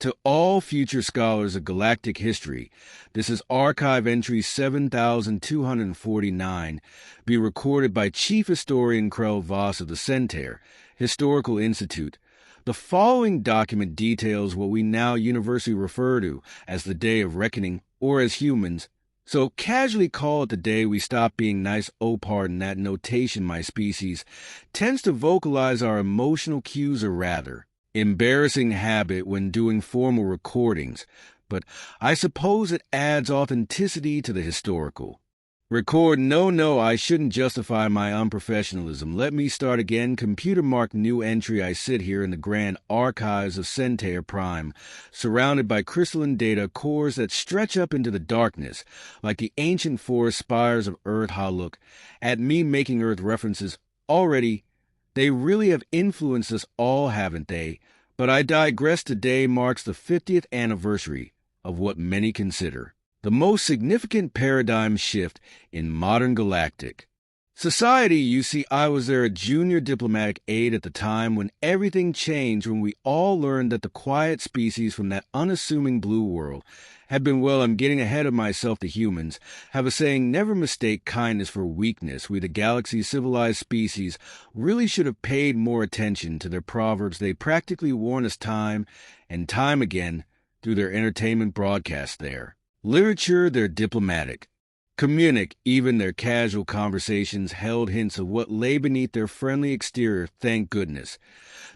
To all future scholars of galactic history, this is Archive Entry 7249, be recorded by Chief Historian Krell Voss of the Centaur Historical Institute. The following document details what we now universally refer to as the Day of Reckoning, or as humans, so casually call it the day we stop being nice. Oh, pardon that notation, my species, tends to vocalize our emotional cues, or rather, embarrassing habit when doing formal recordings, but I suppose it adds authenticity to the historical. Record, no, I shouldn't justify my unprofessionalism. Let me start again. Computer marked new entry. I sit here in the grand archives of Centaur Prime, surrounded by crystalline data cores that stretch up into the darkness, like the ancient forest spires of Earth. Ha, look at me making Earth references already. They really have influenced us all, haven't they? But I digress. Today marks the 50th anniversary of what many consider the most significant paradigm shift in modern galactic society. You see, I was there, a junior diplomatic aide at the time when everything changed, when we all learned that the quiet species from that unassuming blue world had been, well, I'm getting ahead of myself, the humans have a saying, never mistake kindness for weakness. We, the galaxy's civilized species, really should have paid more attention to their proverbs. They practically warn us time and time again through their entertainment broadcasts there. Literature, their diplomatic. Communic, even their casual conversations held hints of what lay beneath their friendly exterior, thank goodness.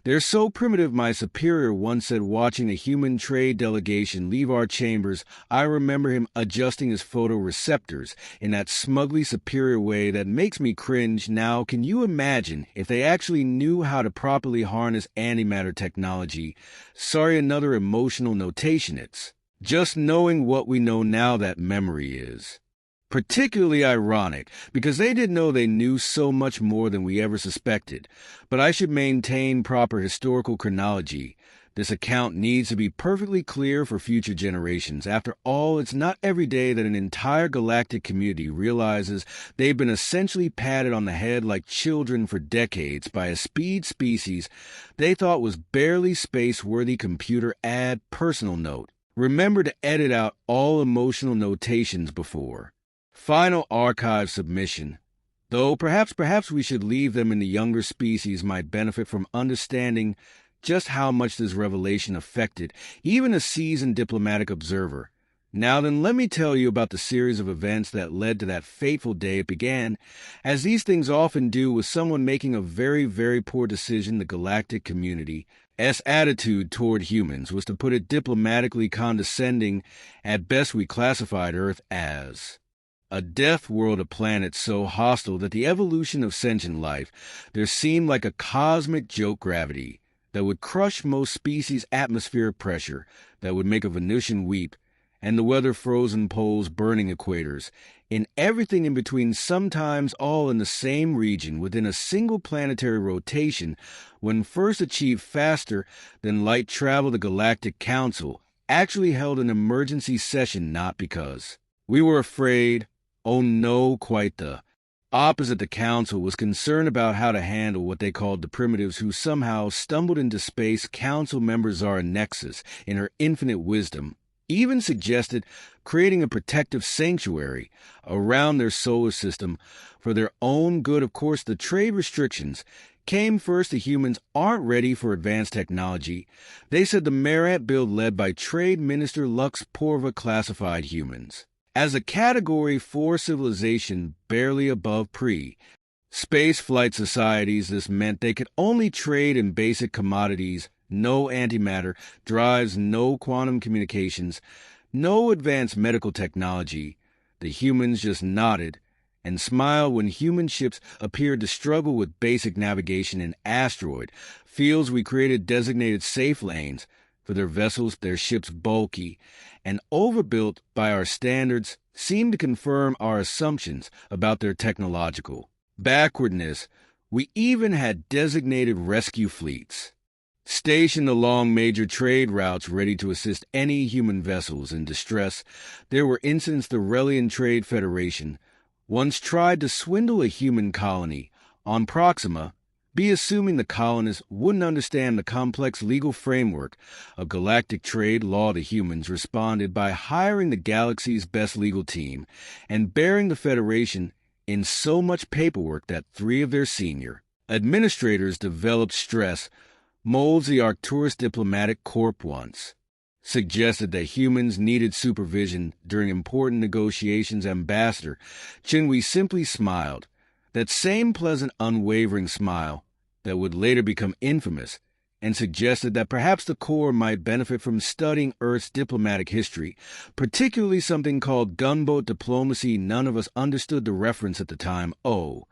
They're so primitive, my superior once said, watching a human trade delegation leave our chambers. I remember him adjusting his photoreceptors in that smugly superior way that makes me cringe. Now, can you imagine if they actually knew how to properly harness antimatter technology? Sorry, another emotional notation. It's just knowing what we know now that memory is particularly ironic, because they didn't know they knew so much more than we ever suspected. But I should maintain proper historical chronology. This account needs to be perfectly clear for future generations. After all, it's not every day that an entire galactic community realizes they've been essentially patted on the head like children for decades by a species they thought was barely space-worthy. Computer add personal note. Remember to edit out all emotional notations before final archive submission, though perhaps we should leave them, and the younger species might benefit from understanding just how much this revelation affected even a seasoned diplomatic observer. Now then, let me tell you about the series of events that led to that fateful day. It began, as these things often do, with someone making a very, very poor decision. The galactic community's attitude toward humans was, to put it diplomatically, condescending. At best, we classified Earth as a death world, a planet so hostile that the evolution of sentient life there seemed like a cosmic joke. Gravity that would crush most species, atmospheric pressure that would make a Venusian weep, and the weather, frozen poles, burning equators, in everything in between, sometimes all in the same region within a single planetary rotation. When first achieved faster than light travel, the Galactic Council actually held an emergency session, not because we were afraid. Oh no, quite the opposite. The council was concerned about how to handle what they called the primitives who somehow stumbled into space. Council member Zara Nexus, in her infinite wisdom, even suggested creating a protective sanctuary around their solar system for their own good. Of course, the trade restrictions came first. The humans aren't ready for advanced technology. They said the Marat build led by Trade Minister Lux Porva classified humans as a Category 4 civilization, barely above pre-space flight societies. This meant they could only trade in basic commodities, no antimatter drives, no quantum communications, no advanced medical technology. The humans just nodded and smiled when human ships appeared to struggle with basic navigation in asteroid fields. We created designated safe lanes for their vessels. Their ships, bulky and overbuilt by our standards, seemed to confirm our assumptions about their technological backwardness. We even had designated rescue fleets stationed along major trade routes, ready to assist any human vessels in distress. There were incidents. The Relian Trade Federation once tried to swindle a human colony on Proxima be assuming the colonists wouldn't understand the complex legal framework of galactic trade law. The humans responded by hiring the galaxy's best legal team and burying the Federation in so much paperwork that 3 of their senior administrators developed stress. Molds, the Arcturus Diplomatic Corps, once suggested that humans needed supervision during important negotiations. Ambassador Chinwe simply smiled, that same pleasant, unwavering smile that would later become infamous, and suggested that perhaps the Corps might benefit from studying Earth's diplomatic history, particularly something called gunboat diplomacy. None of us understood the reference at the time. Oh,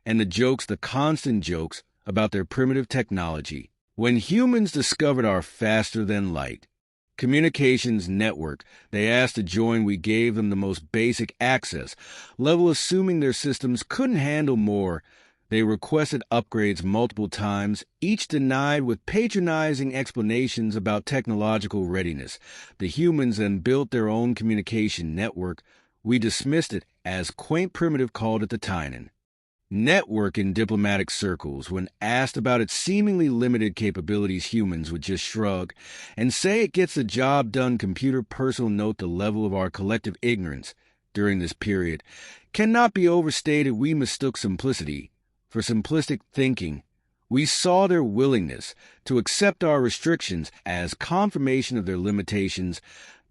and the constant jokes about their primitive technology. When humans discovered our faster-than-light communications network, they asked to join. We gave them the most basic access level, assuming their systems couldn't handle more. They requested upgrades multiple times, each denied with patronizing explanations about technological readiness. The humans then built their own communication network. We dismissed it as quaint primitive, called it the Tynan network in diplomatic circles. When asked about its seemingly limited capabilities, humans would just shrug and say it gets the job done. Computer personal note: the level of our collective ignorance during this period cannot be overstated. We mistook simplicity for simplistic thinking. We saw their willingness to accept our restrictions as confirmation of their limitations.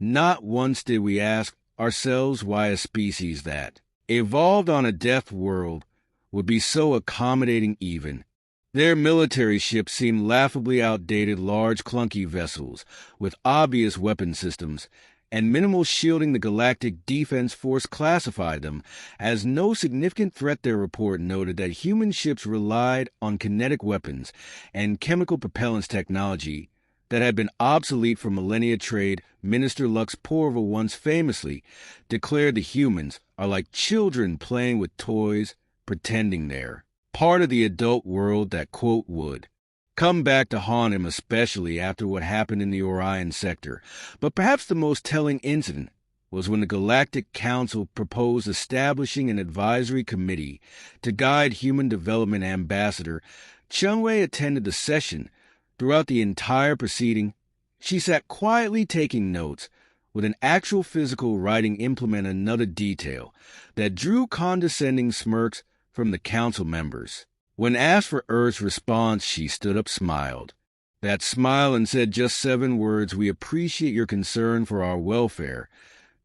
Not once did we ask ourselves why a species that evolved on a death world would be so accommodating. Even their military ships seemed laughably outdated, large clunky vessels with obvious weapon systems and minimal shielding. The Galactic Defense Force classified them as no significant threat. Their report noted that human ships relied on kinetic weapons and chemical propellants technology that had been obsolete for millennia. Trade Minister Lux Porva once famously declared the humans are like children playing with toys, pretending they're part of the adult world that, quote, would come back to haunt him, especially after what happened in the Orion sector. But perhaps the most telling incident was when the Galactic Council proposed establishing an advisory committee to guide human development. Ambassador Chunwei attended the session. Throughout the entire proceeding, she sat quietly taking notes, with an actual physical writing implement. Another detail that drew condescending smirks from the council members. When asked for Earth's response, she stood up, smiled that smile, and said just 7 words: "We appreciate your concern for our welfare."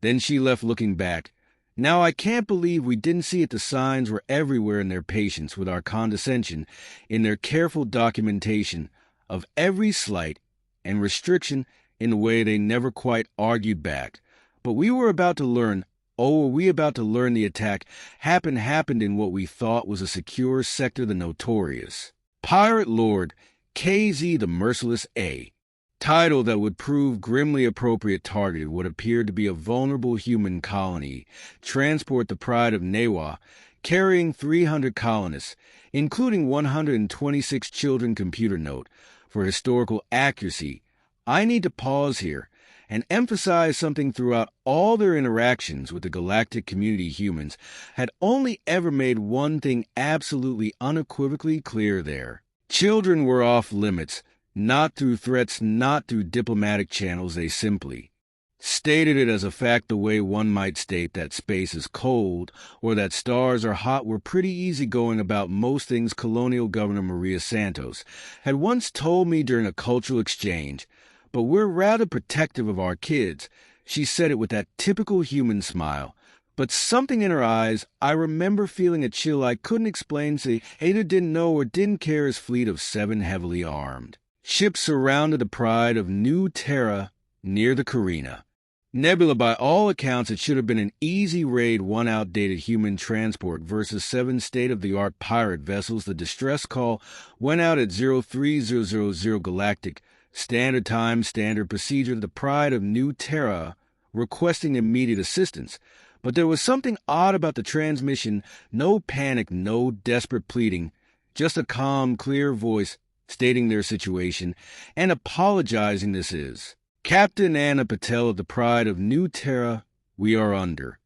Then she left, looking back. Now I can't believe we didn't see it. The signs were everywhere in their patience with our condescension, in their careful documentation of every slight and restriction, in a way they never quite argued back. But we were about to learn. Oh, were we about to learn the attack happened in what we thought was a secure sector. The notorious Pirate Lord KZ the Merciless, a title that would prove grimly appropriate, targeted what appeared to be a vulnerable human colony transport, the Pride of Newa, carrying 300 colonists, including 126 children. Computer note: for historical accuracy, I need to pause here and emphasize something. Throughout all their interactions with the galactic community, humans had only ever made one thing absolutely unequivocally clear: their children were off limits, not through threats, not through diplomatic channels. They simply stated it as a fact, the way one might state that space is cold or that stars are hot. Were pretty easygoing about most things. Colonial Governor Maria Santos had once told me during a cultural exchange, but we're rather protective of our kids. She said it with that typical human smile, but something in her eyes. I remember feeling a chill I couldn't explain. Say, either didn't know or didn't care. His fleet of 7 heavily armed ships surrounded the Pride of New Terra near the Carina Nebula. By all accounts, it should have been an easy raid. 1 outdated human transport versus 7 state-of-the-art pirate vessels. The distress call went out at 03000 Galactic Standard Time, standard procedure. The Pride of New Terra requesting immediate assistance. But there was something odd about the transmission. No panic, no desperate pleading, just a calm, clear voice stating their situation and apologizing. This is Captain Anna Patel of the Pride of New Terra. We are under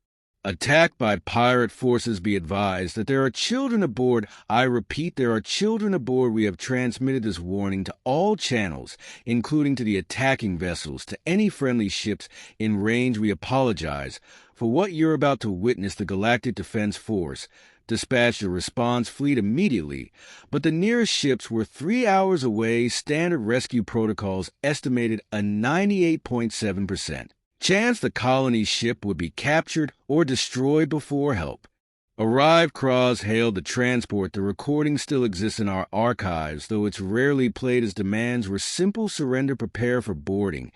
Attacked by pirate forces, be advised that there are children aboard. I repeat, there are children aboard. We have transmitted this warning to all channels, including to the attacking vessels, to any friendly ships in range. We apologize for what you're about to witness. The Galactic Defense Force dispatched a response fleet immediately, but the nearest ships were 3 hours away. Standard rescue protocols estimated a 98.7% chance the colony's ship would be captured or destroyed before help. Arrived Cross hailed the transport. The recording still exists in our archives, though it's rarely played. His demands were simple: surrender, prepare for boarding,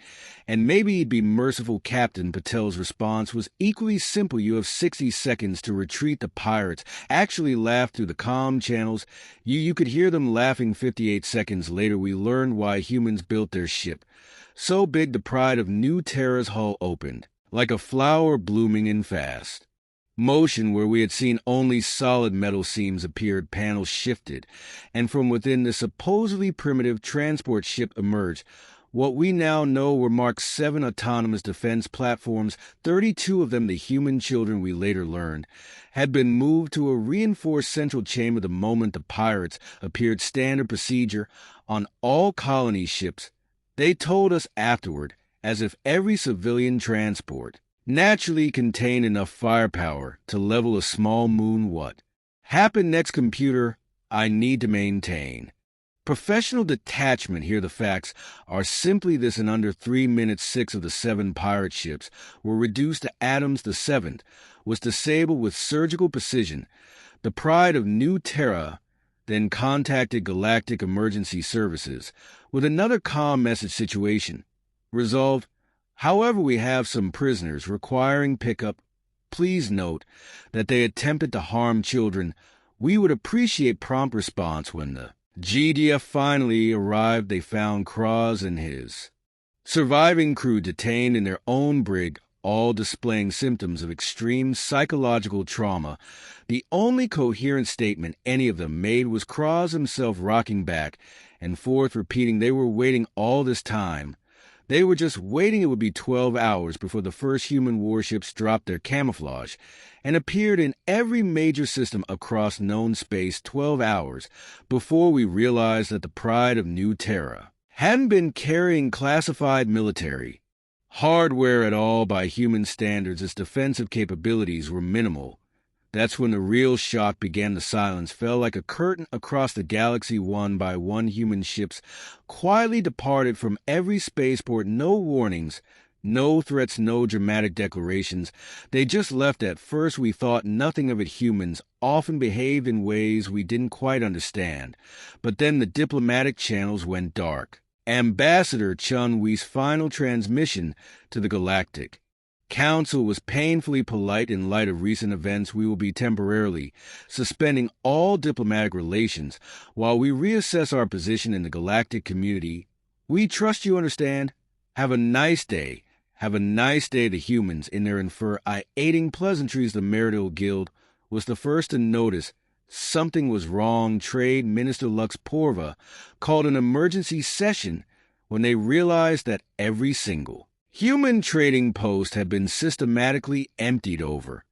and maybe he'd be merciful. Captain Patel's response was equally simple: you have 60 seconds to retreat. The pirates actually laughed through the comm channels. You could hear them laughing. 58 seconds later, we learned why humans built their ship. So big, the pride of New Terra's hull opened, like a flower blooming in fast motion. Where we had seen only solid metal seams appeared, panels shifted, and from within the supposedly primitive transport ship emerged what we now know were Mark 7 autonomous defense platforms. 32 of them, the human children, we later learned, had been moved to a reinforced central chamber the moment the pirates appeared. Standard procedure on all colony ships, they told us afterward, as if every civilian transport naturally contained enough firepower to level a small moon. What happened next? Computer, I need to maintain professional detachment here. The facts are simply this: in under 3 minutes, 6 of the 7 pirate ships were reduced to atoms. The 7th was disabled with surgical precision. The pride of New Terra then contacted Galactic Emergency Services with another comm message: situation resolved. However, we have some prisoners requiring pickup. Please note that they attempted to harm children. We would appreciate prompt response. When the GDF finally arrived, they found Kraz and his surviving crew detained in their own brig, all displaying symptoms of extreme psychological trauma. The only coherent statement any of them made was Kraz himself rocking back and forth, repeating they were waiting all this time. They were just waiting. It would be 12 hours before the first human warships dropped their camouflage and appeared in every major system across known space. 12 hours before we realized that the pride of New Terra hadn't been carrying classified military hardware at all. By human standards, its defensive capabilities were minimal. That's when the real shock began. The silence fell like a curtain across the galaxy. One by one, human ships quietly departed from every spaceport. No warnings, no threats, no dramatic declarations. They just left. At first, we thought nothing of it. Humans often behaved in ways we didn't quite understand. But then the diplomatic channels went dark. Ambassador Chun Wei's final transmission to the Galactic Council was painfully polite. In light of recent events, we will be temporarily suspending all diplomatic relations while we reassess our position in the galactic community. We trust you understand. Have a nice day. Have a nice day. The humans, in their infuriating pleasantries, the Meridal Guild was the first to notice something was wrong. Trade Minister Lux Porva called an emergency session when they realized that every single human trading post had been systematically emptied over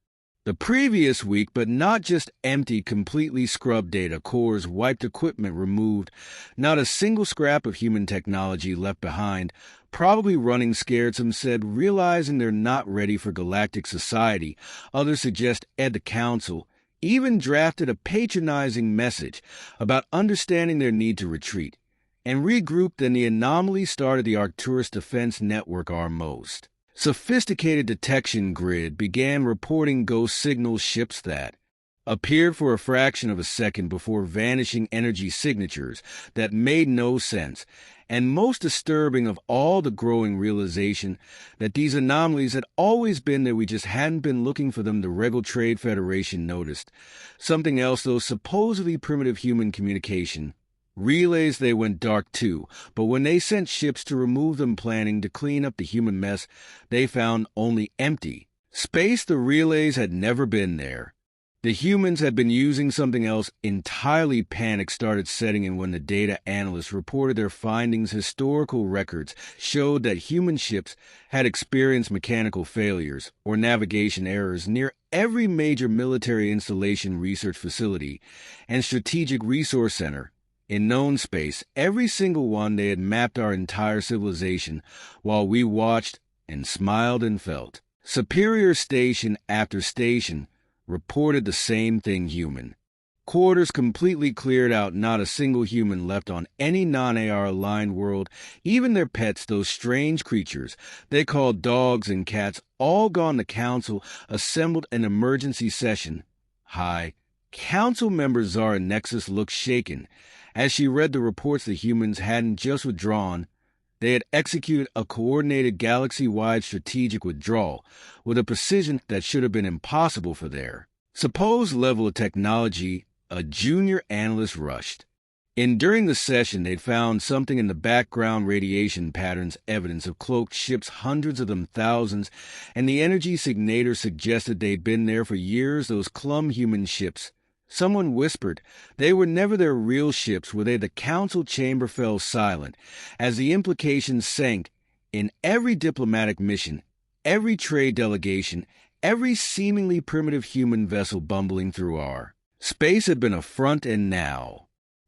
the previous week, but not just emptied, completely scrubbed. Data cores wiped, equipment removed, not a single scrap of human technology left behind. Probably running scared, some said, realizing they're not ready for galactic society. Others suggest the council even drafted a patronizing message about understanding their need to retreat and regroup. Then the anomaly started. The Arcturus Defense Network, our most sophisticated detection grid, began reporting ghost signal ships that appeared for a fraction of a second before vanishing, energy signatures that made no sense. And most disturbing of all, the growing realization that these anomalies had always been there. We just hadn't been looking for them. The Regal Trade Federation noticed something else. Those supposedly primitive human communication relays, they went dark too. But when they sent ships to remove them, planning to clean up the human mess, they found only empty space. The relays had never been there. The humans had been using something else entirely. Panic started setting in when the data analysts reported their findings. Historical records showed that human ships had experienced mechanical failures or navigation errors near every major military installation, research facility, and strategic resource center in known space. Every single one. They had mapped our entire civilization while we watched and smiled and felt. Superior station after station reported the same thing. Human quarters completely cleared out, not a single human left on any non-AR aligned world. Even their pets, those strange creatures they called dogs and cats, all gone. The council assembled an emergency session. High Council member Zara Nexus looked shaken as she read the reports. The humans hadn't just withdrawn, they had executed a coordinated galaxy-wide strategic withdrawal with a precision that should have been impossible for their supposed level of technology. A junior analyst rushed in during the session. They'd found something in the background radiation patterns, evidence of cloaked ships, hundreds of them, thousands, and the energy signator suggested they'd been there for years. Those clum human ships. Someone whispered they were never their real ships, were they? The council chamber fell silent as the implications sank. In every diplomatic mission, every trade delegation, every seemingly primitive human vessel bumbling through our space had been a front, and now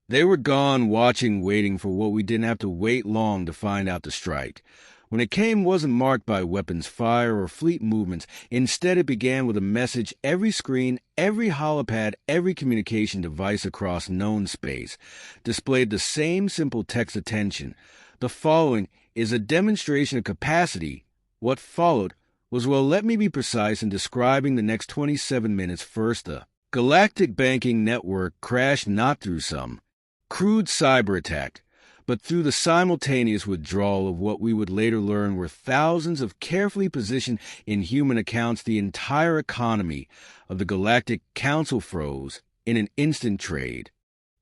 they were gone, watching, waiting for what we didn't have to wait long to find out. The strike, when it came, wasn't marked by weapons fire or fleet movements. Instead, it began with a message. Every screen, every holopad, every communication device across known space displayed the same simple text. Attention, the following is a demonstration of capacity. What followed was, well, let me be precise in describing the next 27 minutes. First, the Galactic banking network crashed not through some crude cyber attack, but through the simultaneous withdrawal of what we would later learn were thousands of carefully positioned inhuman accounts. The entire economy of the Galactic Council froze in an instant. Trade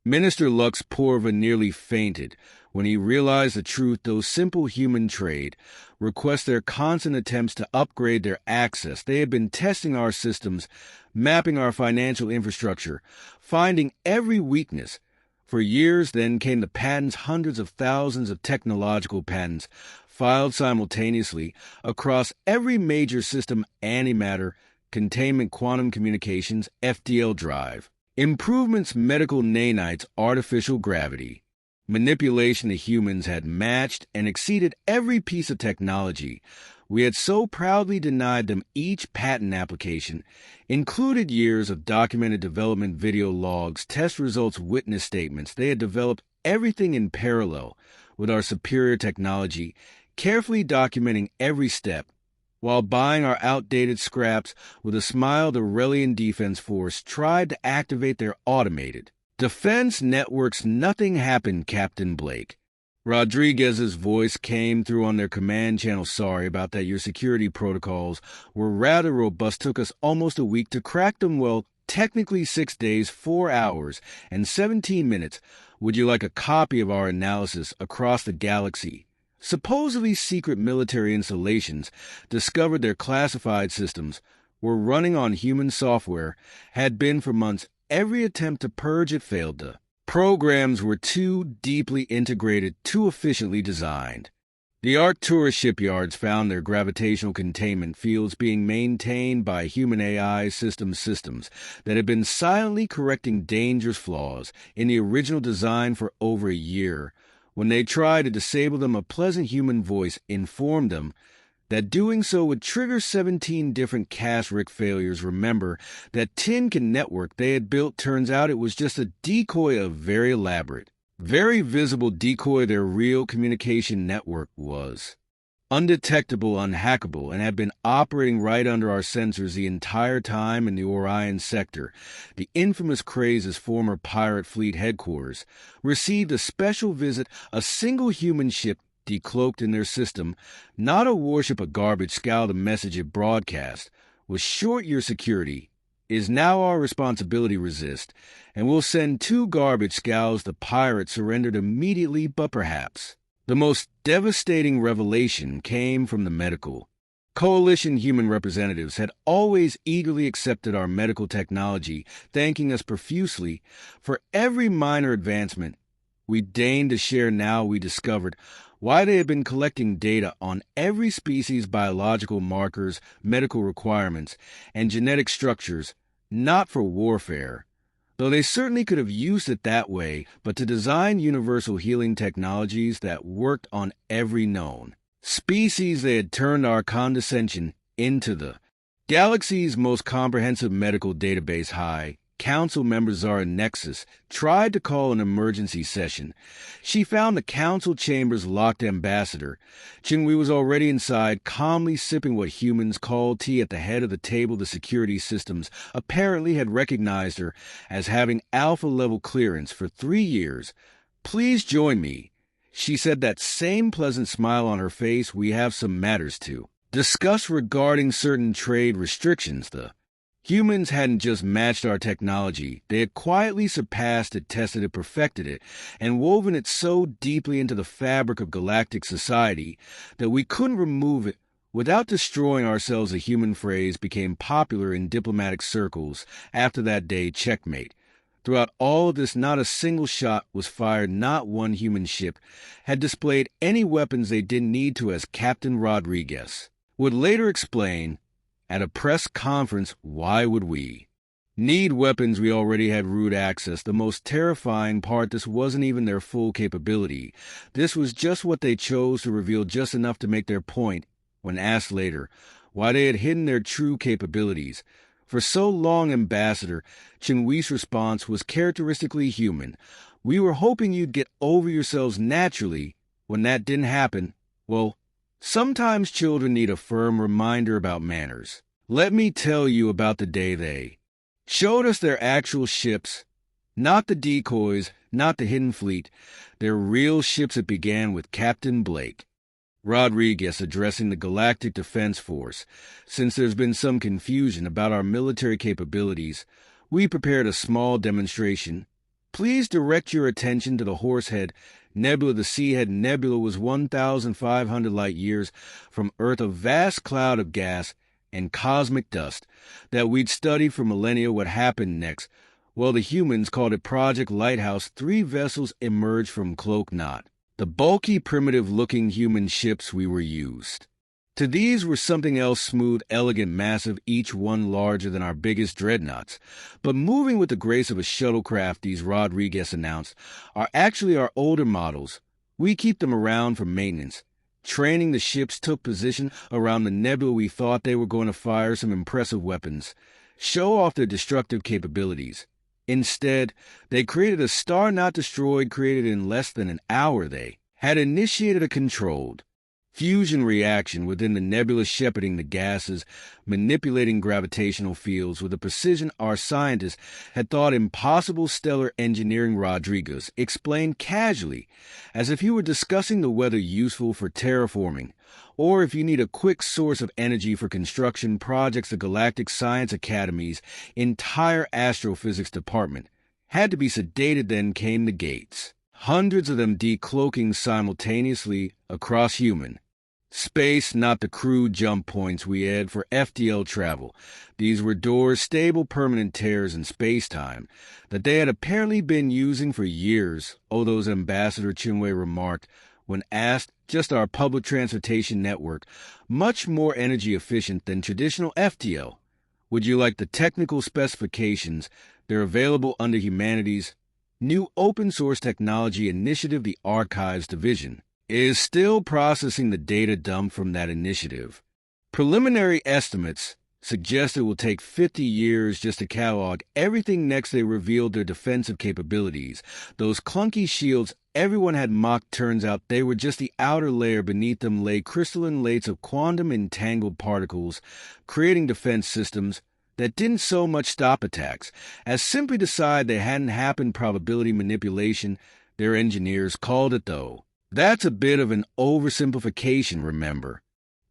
Minister Lux Porva nearly fainted when he realized the truth. Those simple human trade requests, their constant attempts to upgrade their access. They had been testing our systems, mapping our financial infrastructure, finding every weakness for years. Then came the patents, hundreds of thousands of technological patents filed simultaneously across every major system: antimatter, containment, quantum communications, FDL drive, improvements, medical nanites, artificial gravity. Manipulation. The humans had matched and exceeded every piece of technology we had so proudly denied them. Each patent application included years of documented development, video logs, test results, witness statements. They had developed everything in parallel with our superior technology, carefully documenting every step, while buying our outdated scraps. With a smile, the Relian Defense Force tried to activate their automated defense networks. Nothing happened, Captain Blake. Rodriguez's voice came through on their command channel. Sorry about that. Your security protocols were rather robust. Took us almost a week to crack them. Well, technically 6 days, 4 hours, and 17 minutes. Would you like a copy of our analysis across the galaxy? Supposedly secret military installations discovered their classified systems were running on human software, had been for months. Every attempt to purge it failed. The programs were too deeply integrated, too efficiently designed. The Arcturus shipyards found their gravitational containment fields being maintained by human AI systems that had been silently correcting dangerous flaws in the original design for over a year. When they tried to disable them, a pleasant human voice informed them that doing so would trigger 17 different cast-rig failures. Remember, that Tinkin network they had built, turns out it was just a decoy, a very elaborate, very visible decoy. Their real communication network was undetectable, unhackable, and had been operating right under our sensors the entire time in the Orion sector. The infamous Craze's former pirate fleet headquarters received a special visit. A single human ship decloaked in their system, not a warship, a garbage scow. The message it broadcast was short: your security is now our responsibility. Resist, and we'll send 2 garbage scows. The pirates surrendered immediately, but perhaps the most devastating revelation came from the medical Coalition human representatives had always eagerly accepted our medical technology, thanking us profusely for every minor advancement. We deigned to share now we discovered why they had been collecting data on every species' biological markers, medical requirements, and genetic structures, not for warfare, though they certainly could have used it that way, but to design universal healing technologies that worked on every known species. They had turned our condescension into the galaxy's most comprehensive medical database. High Council member Zara Nexus tried to call an emergency session. She found the council chamber's locked ambassador. Qingwei was already inside, calmly sipping what humans call tea at the head of the table. The security systems apparently had recognized her as having alpha-level clearance for 3 years. "Please join me," she said, that same pleasant smile on her face. "We have some matters to discuss regarding certain trade restrictions." The humans hadn't just matched our technology. They had quietly surpassed it, tested it, perfected it, and woven it so deeply into the fabric of galactic society that we couldn't remove it without destroying ourselves. A human phrase became popular in diplomatic circles after that day. Checkmate. Throughout all of this, not a single shot was fired. Not one human ship had displayed any weapons they didn't need to, as Captain Rodriguez would later explain at a press conference. Why would we need weapons? We already had root access. The most terrifying part, this wasn't even their full capability. This was just what they chose to reveal, just enough to make their point. When asked later why they had hidden their true capabilities for so long, Ambassador Qingwei's response was characteristically human. "We were hoping you'd get over yourselves naturally. When that didn't happen, well, sometimes children need a firm reminder about manners. Let me tell you about the day they showed us their actual ships, not the decoys, not the hidden fleet, their real ships." It began with Captain Blake Rodriguez addressing the Galactic Defense Force. "Since there's been some confusion about our military capabilities, we prepared a small demonstration. Please direct your attention to the Horsehead Nebula." The Seahead Nebula was 1,500 light-years from Earth, a vast cloud of gas and cosmic dust that we'd studied for millennia. What happened next? Well, the humans called it Project Lighthouse. 3 vessels emerged from Cloak Knot, the bulky, primitive-looking human ships we were used to. These were something else: smooth, elegant, massive, each one larger than our biggest dreadnoughts, but moving with the grace of a shuttlecraft. These, Rodriguez announced, are actually our older models. We keep them around for maintenance. Training. The ships took position around the nebula. We thought they were going to fire some impressive weapons, show off their destructive capabilities. Instead, they created a star not destroyed, created in less than an hour. They had initiated a controlled fusion reaction within the nebula, shepherding the gases, manipulating gravitational fields with a precision our scientists had thought impossible. Stellar engineering, Rodriguez explained casually, as if he were discussing the weather useful for terraforming, or if you need a quick source of energy for construction projects. The Galactic Science Academy's entire astrophysics department had to be sedated. Then came the gates, hundreds of them decloaking simultaneously across human space, not the crude jump points we had for FTL travel. These were doors, stable, permanent tears in space-time that they had apparently been using for years. "Oh, those," Ambassador Qingwei remarked when asked. "Just our public transportation network, much more energy efficient than traditional FTL. Would you like the technical specifications? They're available under Humanity's new open-source technology initiative. The Archives Division is still processing the data dumped from that initiative. Preliminary estimates suggest it will take 50 years just to catalog everything." Next, they revealed their defensive capabilities. Those clunky shields everyone had mocked, turns out they were just the outer layer. Beneath them lay crystalline layers of quantum-entangled particles, creating defense systems that didn't so much stop attacks as simply decide they hadn't happened. Probability manipulation, their engineers called it, though. That's a bit of an oversimplification, remember.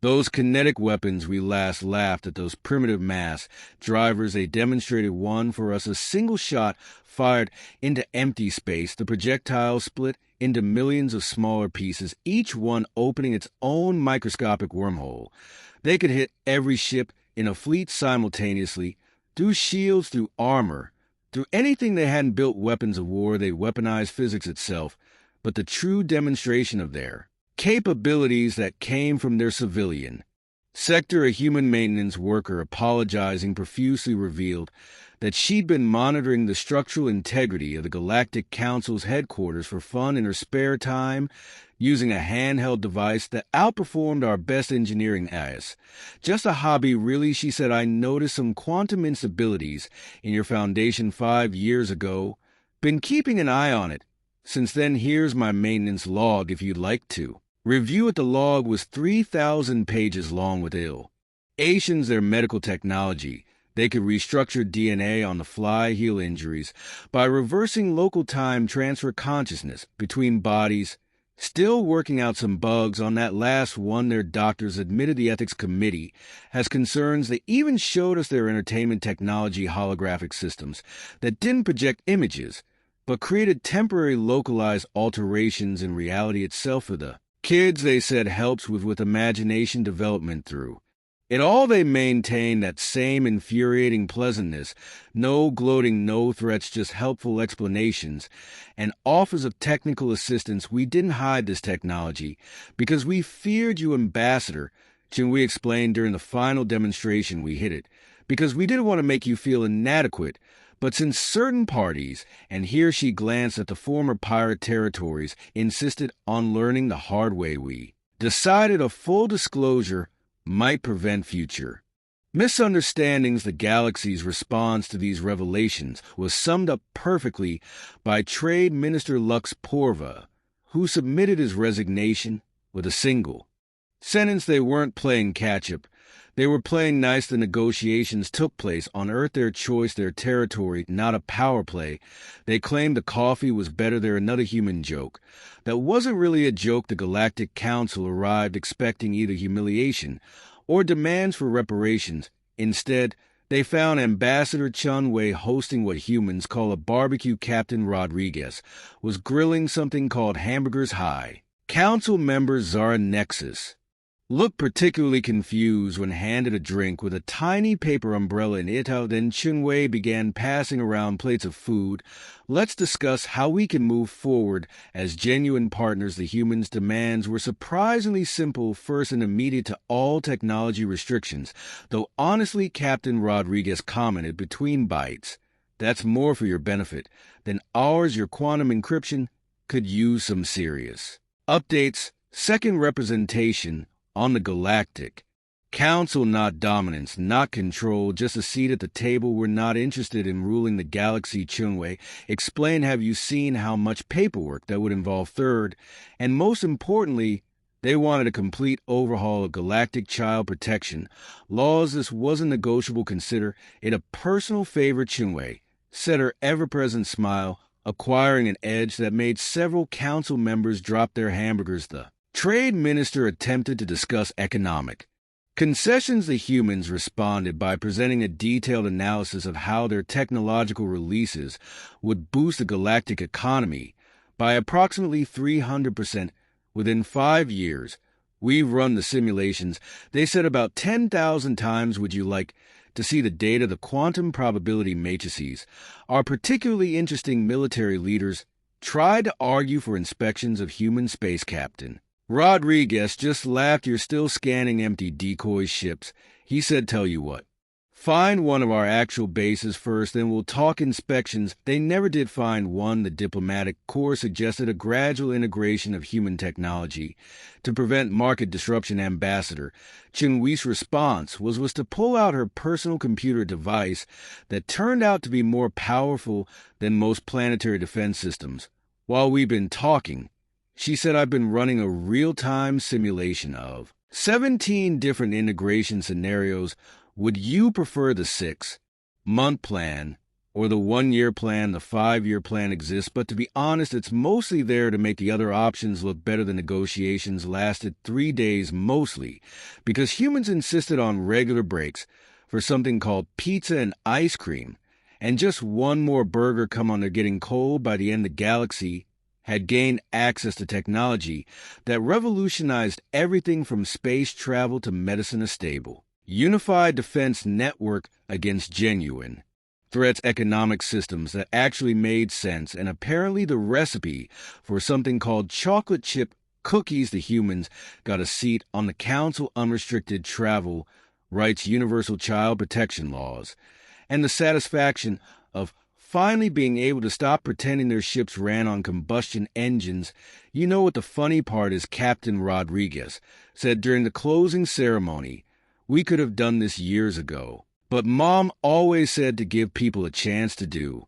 Those kinetic weapons, we last laughed at those primitive mass drivers. They demonstrated one for us. A single shot fired into empty space. The projectile split into millions of smaller pieces, each one opening its own microscopic wormhole. They could hit every ship in a fleet simultaneously, through shields, through armor, through anything they hadn't built weapons of war, they weaponized physics itself, but the true demonstration of their capabilities that came from their civilian sector. A human maintenance worker apologizing profusely revealed that she'd been monitoring the structural integrity of the Galactic Council's headquarters for fun in her spare time, using a handheld device that outperformed our best engineering eyes. Just a hobby, really, she said. I noticed some quantum instabilities in your foundation 5 years ago. Been keeping an eye on it. Since then, here's my maintenance log if you'd like to. Review at the log was 3,000 pages long with Asians, their medical technology. They could restructure DNA on the fly, heal injuries, by reversing local time transfer consciousness between bodies. Still working out some bugs on that last one. Their doctors admitted the ethics committee has concerns. They even showed us their entertainment technology holographic systems that didn't project images, but created temporary localized alterations in reality itself for the kids. They said helps with imagination development through it all. They maintain that same infuriating pleasantness, no gloating, no threats, just helpful explanations and offers of technical assistance. We didn't hide this technology because we feared you, Ambassador. We explained during the final demonstration we hid it because we didn't want to make you feel inadequate. But since certain parties, and here she glanced at the former pirate territories, insisted on learning the hard way, we decided a full disclosure might prevent future misunderstandings. The galaxy's response to these revelations was summed up perfectly by Trade Minister Lux Porva, who submitted his resignation with a single sentence. They weren't playing catch-up. They were playing nice. The negotiations took place on Earth, their choice, their territory, not a power play. They claimed the coffee was better there. Another human joke. That wasn't really a joke. The Galactic Council arrived expecting either humiliation or demands for reparations. Instead, they found Ambassador Chunwei hosting what humans call a barbecue. Captain Rodriguez was grilling something called hamburgers high. Council member Zara Nexus looked particularly confused when handed a drink with a tiny paper umbrella in it. Then Chunwei began passing around plates of food. Let's discuss how we can move forward as genuine partners. The humans' demands were surprisingly simple. First, and immediate to all technology restrictions, though honestly, Captain Rodriguez commented between bites, that's more for your benefit than ours. Your quantum encryption could use some serious updates. Second, representation on the Galactic Council, not dominance, not control, just a seat at the table. We're not interested in ruling the galaxy. Chunwei explained. Have you seen how much paperwork that would involve? Third, and most importantly, they wanted a complete overhaul of galactic child protection laws. This wasn't negotiable. Consider it a personal favor. Chunwei said, her ever-present smile acquiring an edge that made several council members drop their hamburgers. The Trade Minister attempted to discuss economic concessions. The humans responded by presenting a detailed analysis of how their technological releases would boost the galactic economy by approximately 300% within 5 years. We've run the simulations. They said about 10,000 times. Would you like to see the data? The quantum probability matrices are particularly interesting. Military leaders tried to argue for inspections of human space. Captain Rodriguez just laughed. You're still scanning empty decoy ships. He said, tell you what, find one of our actual bases first, then we'll talk inspections. They never did find one. The diplomatic corps suggested a gradual integration of human technology to prevent market disruption. Ambassador Chunwei's response was to pull out her personal computer device that turned out to be more powerful than most planetary defense systems. While we've been talking, she said, I've been running a real-time simulation of 17 different integration scenarios. Would you prefer the 6-month plan or the 1-year plan? The 5-year plan exists, but to be honest, it's mostly there to make the other options look better. The negotiations lasted 3 days, mostly because humans insisted on regular breaks for something called pizza and ice cream, and just one more burger come on. They're getting cold. By the end, the galaxy had gained access to technology that revolutionized everything from space travel to medicine to stable. Unified defense network against genuine threats, economic systems that actually made sense, and apparently the recipe for something called chocolate chip cookies. The humans got a seat on the Council Unrestricted Travel Rights Universal Child Protection Laws, and the satisfaction of finally being able to stop pretending their ships ran on combustion engines. You know what the funny part is? Captain Rodriguez said during the closing ceremony, "We could have done this years ago, but Mom always said to give people a chance to do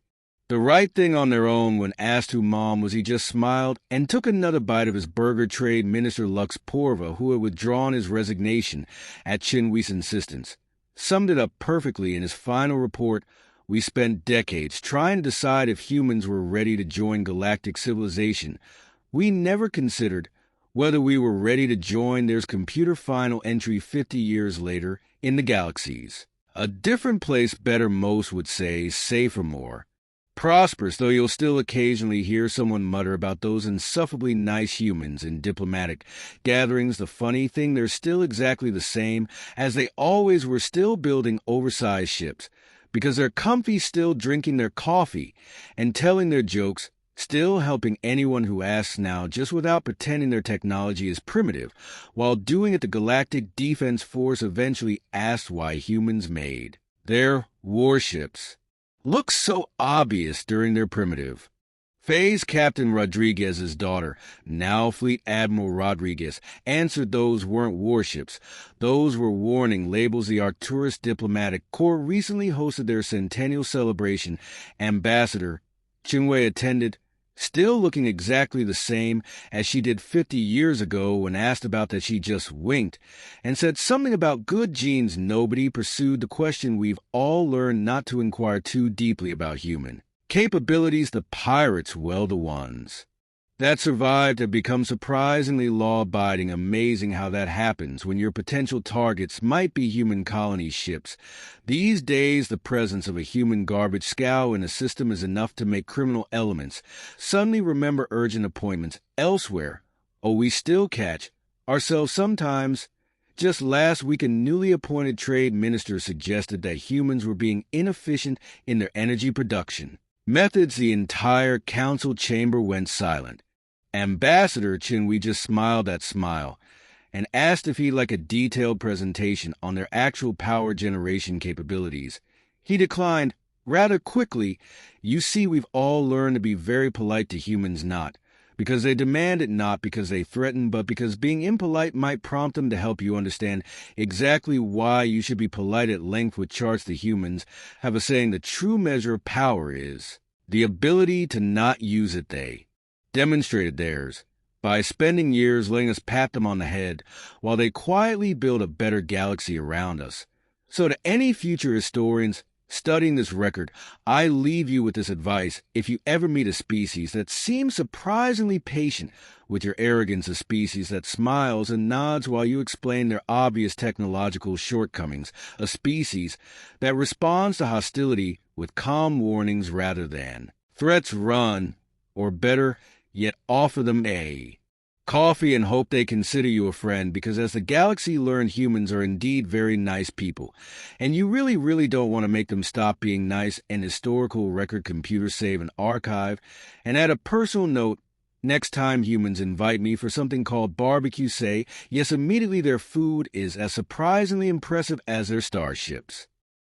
the right thing on their own." When asked who Mom was, he just smiled and took another bite of his burger. Trade Minister Lux Porva, who had withdrawn his resignation at Chinwee's insistence, summed it up perfectly in his final report. "We spent decades trying to decide if humans were ready to join galactic civilization. We never considered whether we were ready to join. There's computer final entry 50 years later in the galaxies. A different place, better, most would say, safer, more prosperous, though you'll still occasionally hear someone mutter about those insufferably nice humans in diplomatic gatherings. The funny thing, they're still exactly the same as they always were, still building oversized ships because they're comfy, still drinking their coffee and telling their jokes, still helping anyone who asks now, just without pretending their technology is primitive. While doing it, the Galactic Defense Force eventually asked why humans made their warships look so obvious during their primitive phase. Captain Rodriguez's daughter, now Fleet Admiral Rodriguez, answered those weren't warships. Those were warning labels. The Arcturus Diplomatic Corps recently hosted their centennial celebration. Ambassador Chinwe attended, still looking exactly the same as she did 50 years ago. When asked about that, she just winked and said something about good genes. Nobody pursued the question we've all learned not to inquire too deeply about human capabilities. The pirates, well, the ones that survived have become surprisingly law-abiding. Amazing how that happens when your potential targets might be human colony ships. These days, the presence of a human garbage scow in a system is enough to make criminal elements suddenly remember urgent appointments elsewhere. Oh, we still catch ourselves sometimes. Just last week, a newly appointed trade minister suggested that humans were being inefficient in their energy production methods. The entire council chamber went silent. Ambassador Chinwe just smiled that smile and asked if he'd like a detailed presentation on their actual power generation capabilities. He declined rather quickly. You see, we've all learned to be very polite to humans, not because they demand it, not because they threaten, but because being impolite might prompt them to help you understand exactly why you should be polite at length. With charts, the humans have a saying: the true measure of power is the ability to not use it. They demonstrated theirs by spending years letting us pat them on the head while they quietly build a better galaxy around us. So to any future historians studying this record, I leave you with this advice. If you ever meet a species that seems surprisingly patient with your arrogance, a species that smiles and nods while you explain their obvious technological shortcomings, a species that responds to hostility with calm warnings rather than threats, run, or better yet offer them a coffee and hope they consider you a friend, because as the galaxy learned, humans are indeed very nice people, and you really don't want to make them stop being nice. An historical record, computer save and archive. And add a personal note: next time humans invite me for something called barbecue, say yes immediately. Their food is as surprisingly impressive as their starships.